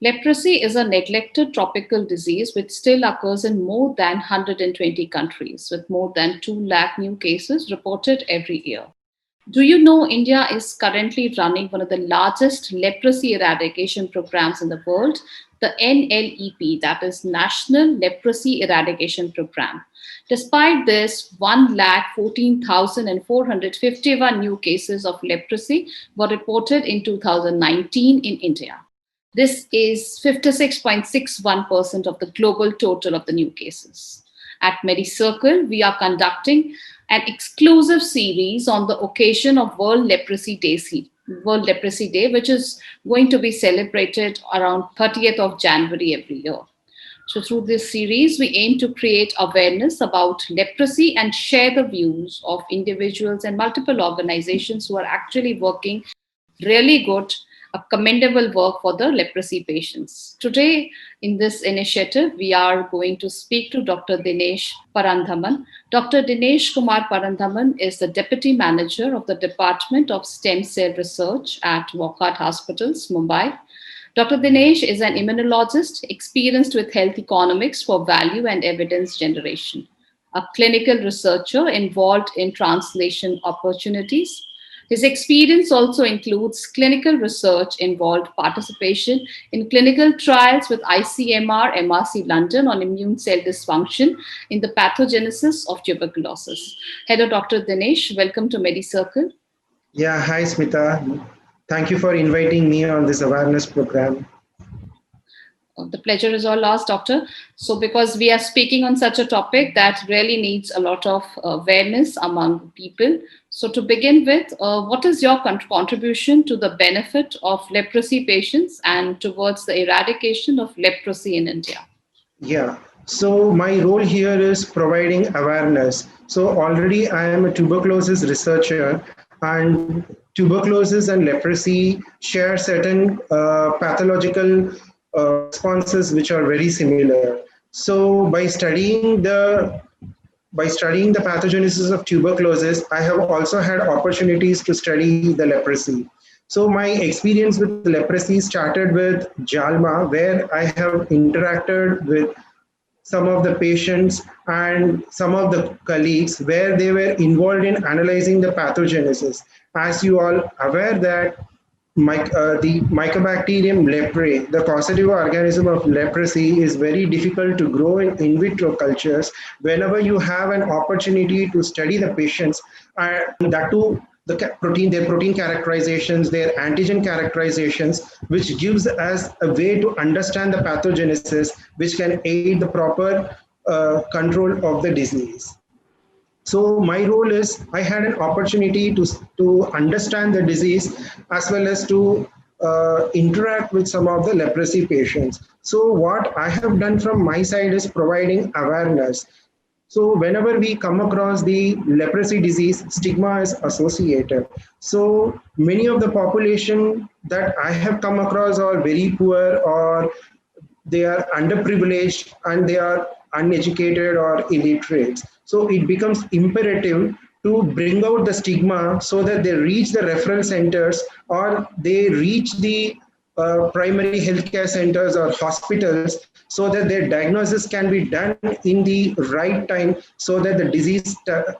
Leprosy is a neglected tropical disease which still occurs in more than 120 countries, with more than 2 lakh new cases reported every year. Do you know India is currently running one of the largest leprosy eradication programs in the world, the NLEP, that is National Leprosy Eradication Program. Despite this, 1,14,451 new cases of leprosy were reported in 2019 in India. This is 56.61% of the global total of the new cases. At Medicircle, we are conducting an exclusive series on the occasion of World Leprosy Day, which is going to be celebrated around 30th of January every year. So through this series, we aim to create awareness about leprosy and share the views of individuals and multiple organizations who are actually working really good, a commendable work for the leprosy patients. Today, in this initiative, we are going to speak to Dr. Dinesh Parandhaman. Dr. Dinesh Kumar Paramdhaman is the Deputy Manager of the Department of Stem Cell Research at Wokhardt Hospitals, Mumbai. Dr. Dinesh is an immunologist experienced with health economics for value and evidence generation, a clinical researcher involved in translation opportunities. His experience also includes clinical research involved participation in clinical trials with ICMR MRC London on immune cell dysfunction in the pathogenesis of tuberculosis. Hello, Dr. Dinesh. Welcome to Medicircle. Yeah, hi Smita. Thank you for inviting me on this awareness program. The pleasure is all ours, Doctor. So, because we are speaking on such a topic that really needs a lot of awareness among people. So, to begin with, what is your contribution to the benefit of leprosy patients and towards the eradication of leprosy in India? Yeah, so my role here is providing awareness. So, already I am a tuberculosis researcher, and tuberculosis and leprosy share certain pathological responses which are very similar. So by studying the pathogenesis of tuberculosis, I have also had opportunities to study the leprosy. So my experience with leprosy started with JALMA, where I have interacted with some of the patients and some of the colleagues where they were involved in analyzing the pathogenesis. As you all aware that the Mycobacterium leprae, the causative organism of leprosy, is very difficult to grow in vitro cultures. Whenever you have an opportunity to study the patients, that too, their protein characterizations, their antigen characterizations, which gives us a way to understand the pathogenesis, which can aid the proper control of the disease. So my role is I had an opportunity to understand the disease as well as to interact with some of the leprosy patients. So what I have done from my side is providing awareness. So whenever we come across the leprosy disease, stigma is associated. So many of the population that I have come across are very poor, or they are underprivileged, and they are uneducated or illiterate. So it becomes imperative to bring out the stigma so that they reach the referral centers, or they reach the primary healthcare centers or hospitals, so that their diagnosis can be done in the right time, so that the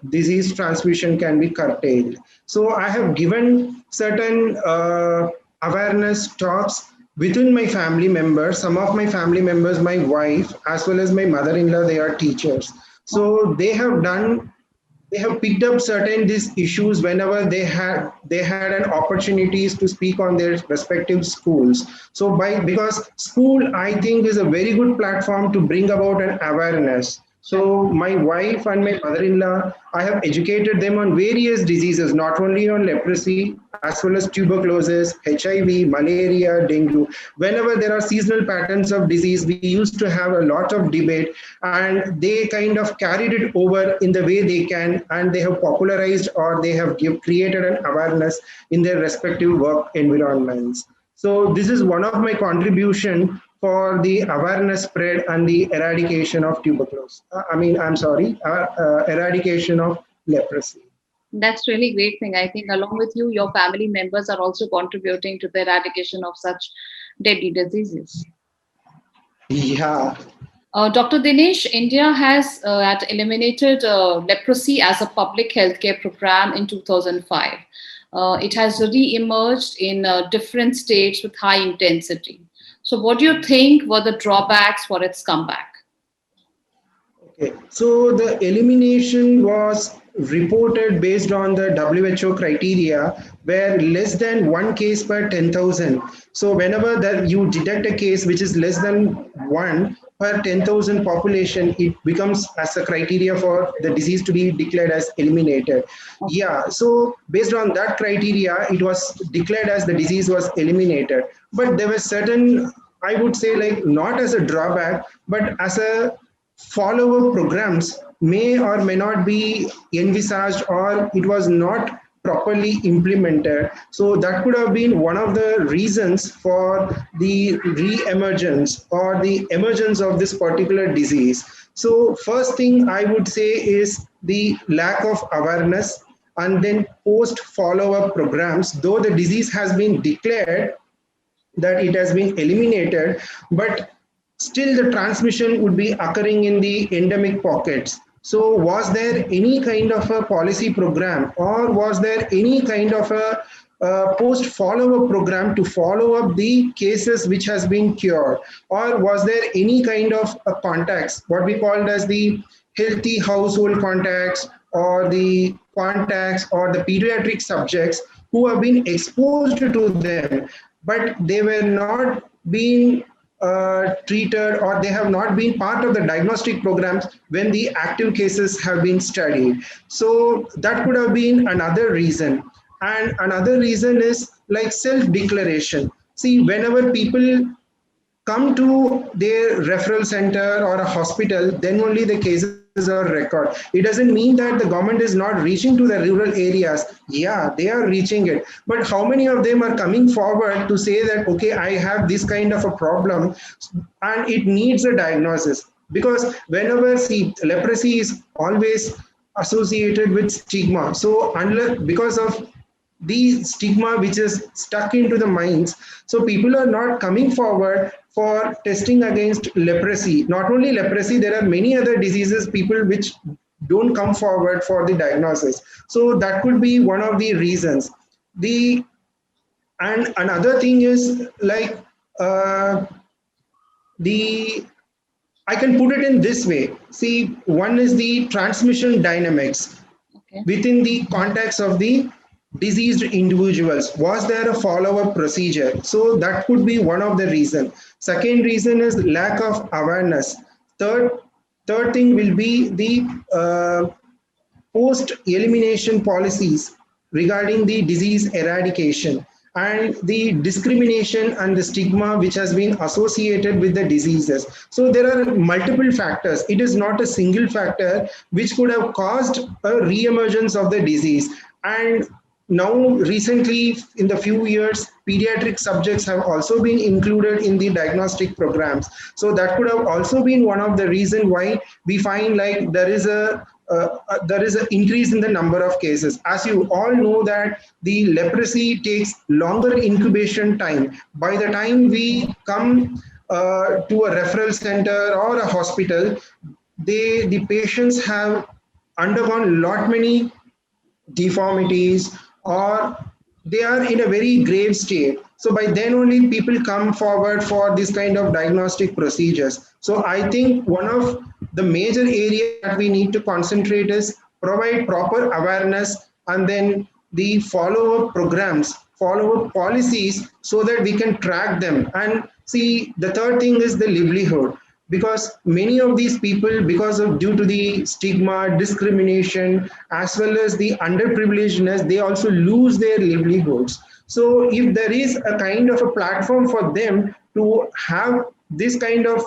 disease transmission can be curtailed. So I have given certain awareness talks within my family members. Some of my family members, my wife as well as my mother-in-law, they are teachers. So they have picked up certain these issues whenever they had an opportunities to speak on their respective schools. So because school, I think, is a very good platform to bring about an awareness. So my wife and my mother-in-law, I have educated them on various diseases, not only on leprosy, as well as tuberculosis, HIV, malaria, dengue. Whenever there are seasonal patterns of disease, we used to have a lot of debate, and they kind of carried it over in the way they can, and they have popularized, or they have created an awareness in their respective work environments. So this is one of my contribution for the awareness spread and the eradication of tuberculosis. Eradication of leprosy. That's really great thing. I think along with you, your family members are also contributing to the eradication of such deadly diseases. Yeah. Dr. Dinesh, India has had eliminated leprosy as a public healthcare program in 2005. It has re-emerged in different states with high intensity. So, what do you think were the drawbacks for its comeback? Okay, so the elimination was reported based on the WHO criteria where less than one case per 10,000. So whenever that you detect a case which is less than one per 10,000 population, it becomes as a criteria for the disease to be declared as eliminated. Yeah, so based on that criteria, it was declared as the disease was eliminated. But there were certain, I would say, like not as a drawback, but as a follow-up programs may or may not be envisaged or it was not properly implemented. So that could have been one of the reasons for the re-emergence or the emergence of this particular disease. So first thing I would say is the lack of awareness, and then post follow-up programs, though the disease has been declared that it has been eliminated, but still the transmission would be occurring in the endemic pockets. So was there any kind of a policy program or was there any kind of a post follow-up program to follow up the cases which has been cured, or was there any kind of a contacts, what we called as the healthy household contacts or the contacts or the pediatric subjects who have been exposed to them, but they were not being treated or they have not been part of the diagnostic programs when the active cases have been studied. So that could have been another reason. And another reason is like self declaration. See, whenever people come to their referral center or a hospital, then only the cases are recorded. It doesn't mean that the government is not reaching to the rural areas. Yeah, they are reaching it. But how many of them are coming forward to say that, okay, I have this kind of a problem and it needs a diagnosis? Because whenever, see, leprosy is always associated with stigma. So unless because of the stigma which is stuck into the minds, so people are not coming forward for testing against leprosy. Not only leprosy, there are many other diseases people which don't come forward for the diagnosis. So that could be one of the reasons. The and another thing is like uh, the I can put it in this way. See, one is the transmission dynamics Okay. within the context of the diseased individuals. Was there a follow-up procedure? So that could be one of the reason. Second reason is lack of awareness. Third thing will be the post elimination policies regarding the disease eradication and the discrimination and the stigma which has been associated with the diseases. So there are multiple factors. It is not a single factor which could have caused a re-emergence of the disease. And now recently in the few years, pediatric subjects have also been included in the diagnostic programs. So that could have also been one of the reason why we find like there is an increase in the number of cases. As you all know that the leprosy takes longer incubation time. By the time we come to a referral center or a hospital, the patients have undergone lot many deformities or they are in a very grave state. So by then only people come forward for this kind of diagnostic procedures. So I think one of the major areas that we need to concentrate is provide proper awareness and then the follow-up programs, follow-up policies so that we can track them. And see, the third thing is the livelihood, because many of these people, because of due to the stigma, discrimination, as well as the underprivilegedness, they also lose their livelihoods. So if there is a kind of a platform for them to have this kind of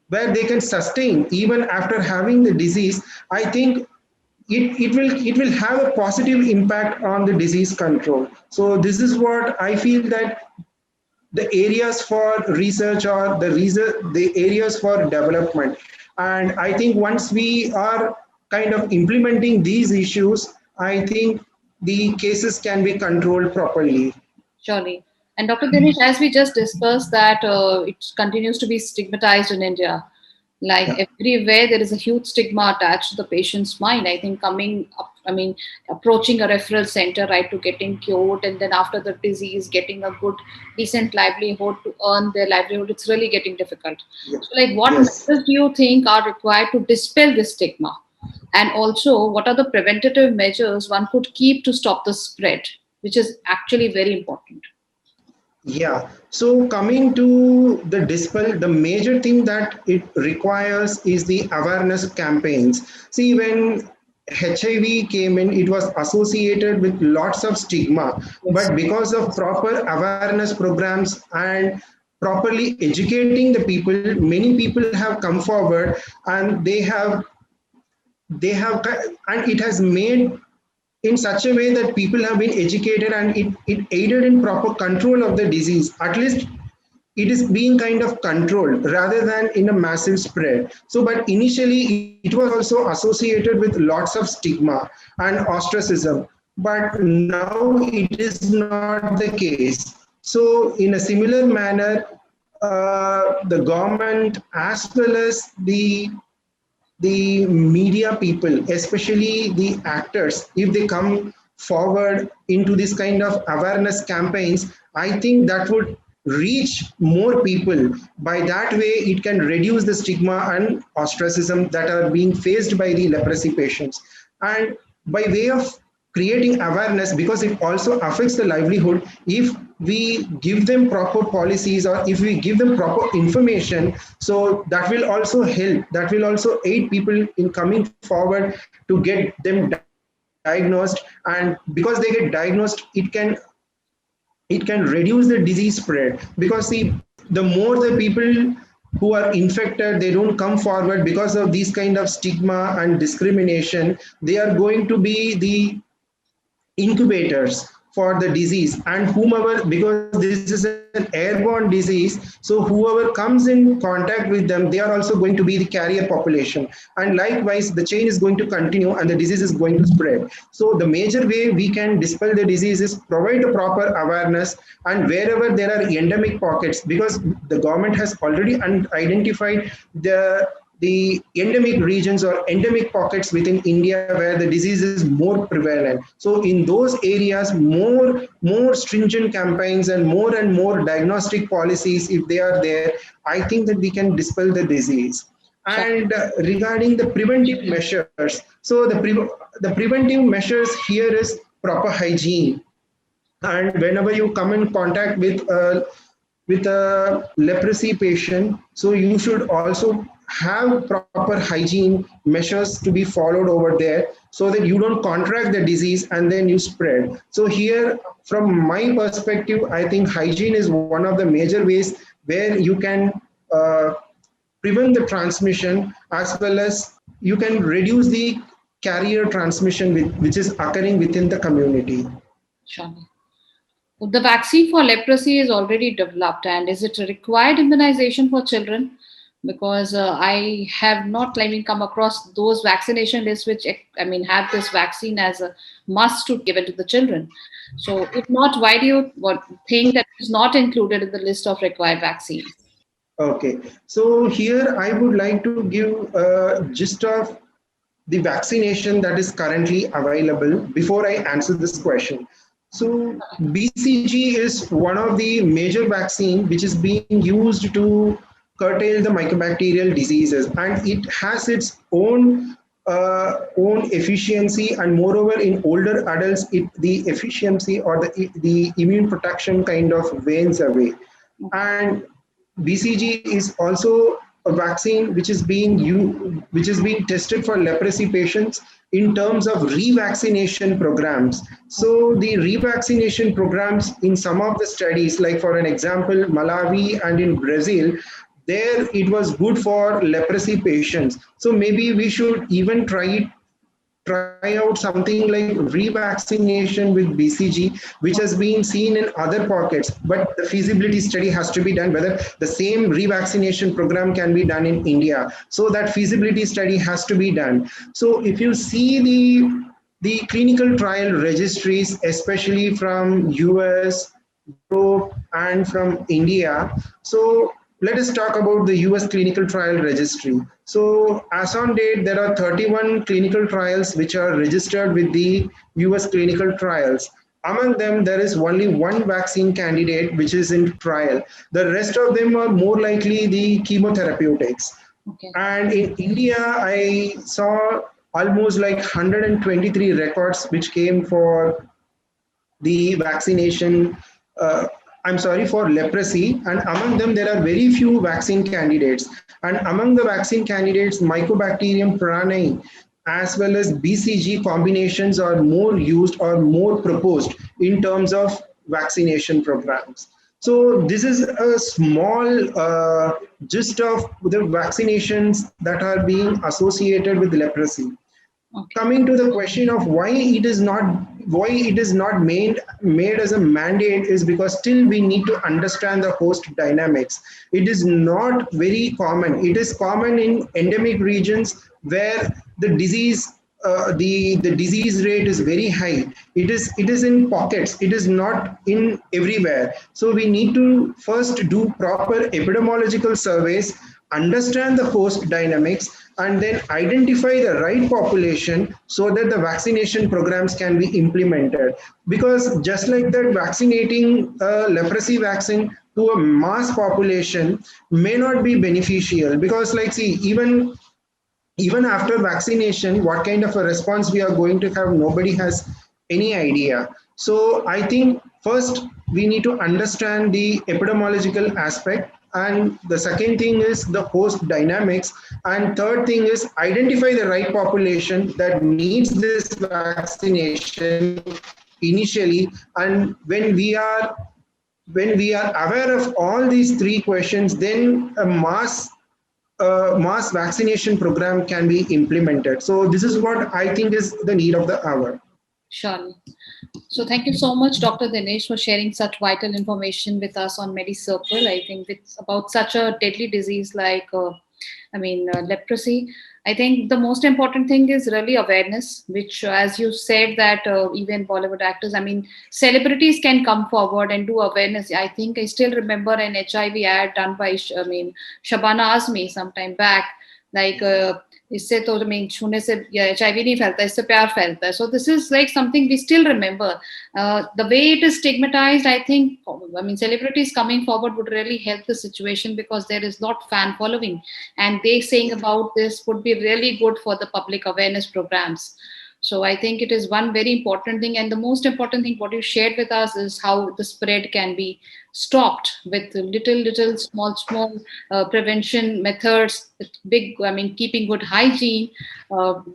where they can sustain even after having the disease, I think it will have a positive impact on the disease control. So this is what I feel that the areas for research or the areas for development. And I think once we are kind of implementing these issues, I think the cases can be controlled properly. Surely. And Dr. Dinesh, as we just discussed, that it continues to be stigmatized in India. Like Yeah. everywhere, there is a huge stigma attached to the patient's mind. I think coming up, I mean, approaching a referral center, right, to getting cured, and then after the disease, getting a good, decent livelihood to earn their livelihood, it's really getting difficult. Yeah. So, like, what Yes. measures do you think are required to dispel this stigma? And also, what are the preventative measures one could keep to stop the spread, which is actually very important? Yeah. So coming to the dispel, the major thing that it requires is the awareness campaigns. See, when HIV came in, it was associated with lots of stigma, Yes. but because of proper awareness programs and properly educating the people, many people have come forward and they have and it has made in such a way that people have been educated and it aided in proper control of the disease. At least it is being kind of controlled rather than in a massive spread. So, but initially it was also associated with lots of stigma and ostracism. But now it is not the case. So, in a similar manner, the government as well as the media people, especially the actors, if they come forward into this kind of awareness campaigns, I think that would reach more people. By that way, it can reduce the stigma and ostracism that are being faced by the leprosy patients. And by way of creating awareness, because it also affects the livelihood, if we give them proper policies or if we give them proper information, so that will also help, that will also aid people in coming forward to get them diagnosed. And because they get diagnosed, it can reduce the disease spread. Because see, the more the people who are infected, they don't come forward because of these kind of stigma and discrimination, they are going to be the incubators for the disease. And whomever, because this is an airborne disease, so whoever comes in contact with them, they are also going to be the carrier population, and likewise the chain is going to continue and the disease is going to spread. So the major way we can dispel the disease is provide a proper awareness. And wherever there are endemic pockets, because the government has already identified the endemic regions or endemic pockets within India where the disease is more prevalent. So in those areas, more stringent campaigns and more diagnostic policies, if they are there, I think that we can dispel the disease. Sure. And regarding the preventive measures, so the preventive measures here is proper hygiene. And whenever you come in contact with a leprosy patient, so you should also have proper hygiene measures to be followed over there, so that you don't contract the disease and then you spread. So here, from my perspective, I think hygiene is one of the major ways where you can uh, prevent the transmission, as well as you can reduce the carrier transmission which is occurring within the community. Sure. The vaccine for leprosy is already developed, and is it a required immunization for children? Because I have not, I mean, come across those vaccination lists which, I mean, have this vaccine as a must to given to the children. So, if not, why do you think that is not included in the list of required vaccines? Okay, so here I would like to give a gist of the vaccination that is currently available before I answer this question. So BCG is one of the major vaccine which is being used to curtail the mycobacterial diseases, and it has its own efficiency. And moreover, in older adults, the efficiency or the immune protection kind of wanes away. And BCG is also a vaccine which is being which is being tested for leprosy patients in terms of revaccination programs. So the revaccination programs in some of the studies, like for an example, Malawi and in Brazil, there it was good for leprosy patients. So maybe we should even try out something like revaccination with BCG, which has been seen in other pockets. But the feasibility study has to be done whether the same revaccination program can be done in India. So that feasibility study has to be done. So if you see the clinical trial registries, especially from US, Europe, and from India. So let us talk about the US clinical trial registry. So as on date, there are 31 clinical trials which are registered with the US clinical trials. Among them, there is only one vaccine candidate which is in trial. The rest of them are more likely the chemotherapeutics. Okay. And in India, I saw almost like 123 records which came for the vaccination. I'm sorry, for leprosy, and among them there are very few vaccine candidates. And among the vaccine candidates, Mycobacterium prani as well as BCG combinations are more used or more proposed in terms of vaccination programs. So this is a small gist of the vaccinations that are being associated with leprosy. Okay. Coming to the question of why it is not made as a mandate is because still we need to understand the host dynamics. It is not very common. It is common in endemic regions where the disease the disease rate is very high. It is in pockets. It is not in everywhere. So we need to first do proper epidemiological surveys, understand the host dynamics, and then identify the right population so that the vaccination programs can be implemented. Because just like that, vaccinating a leprosy vaccine to a mass population may not be beneficial, because like see, even after vaccination, what kind of a response we are going to have, nobody has any idea. So I think first we need to understand the epidemiological aspect, and the second thing is the host dynamics, and third thing is identify the right population that needs this vaccination initially. And when we are aware of all these three questions, then a mass vaccination program can be implemented. So this is what I think is the need of the hour. Surely. So thank you so much, Dr. Dinesh, for sharing such vital information with us on Medicircle. I think it's about such a deadly disease like, leprosy. I think the most important thing is really awareness, which, as you said, that even Bollywood actors, celebrities can come forward and do awareness. I think I still remember an HIV ad done by, Shabana Azmi some time back, like, इससे तो छूने से HIV नहीं फैलता, इससे प्यार फैलता है. So this is like something we still remember. The way it is stigmatized, I think, celebrities coming forward would really help the situation, because there is lot fan following, and they saying about this would be really good for the public awareness programs. So I think it is one very important thing, and the most important thing what you shared with us is how the spread can be stopped with little small prevention methods, with big, keeping good hygiene,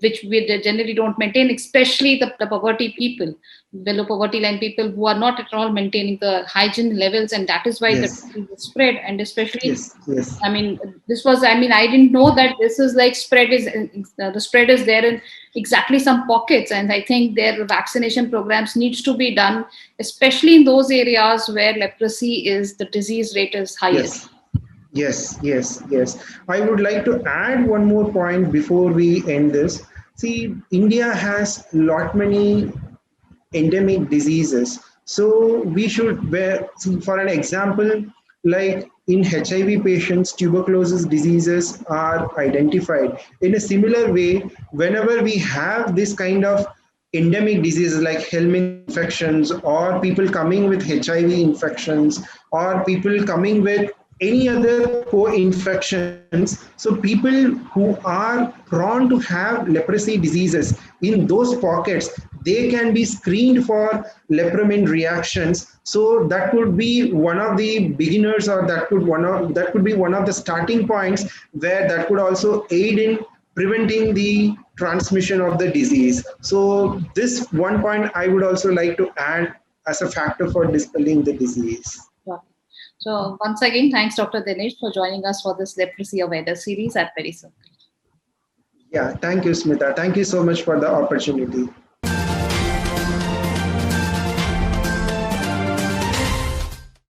which we generally don't maintain, especially the poverty people, below poverty line people who are not at all maintaining the hygiene levels, and that is why the Yes, disease is spread. And especially, yes, yes, this was, I didn't know that this is like the spread is there in exactly some pockets, and I think their vaccination programs needs to be done, especially in those areas where leprosy is, the disease rate is highest. yes, yes. I would like to add one more point before we end this. See, India has lot many endemic diseases. So we should for an example, like in HIV patients, tuberculosis diseases are identified. In a similar way, whenever we have this kind of endemic diseases like helminth infections, or people coming with HIV infections, or people coming with any other co-infections, so people who are prone to have leprosy diseases, in those pockets they can be screened for lepromin reactions. So that could be one of the beginners, or that could be one of the starting points, where that could also aid in preventing the transmission of the disease. So this one point I would also like to add as a factor for dispelling the disease. So once again, thanks, Dr. Dinesh, for joining us for this leprosy awareness series at Medicircle. Yeah, thank you, Smita. Thank you so much for the opportunity.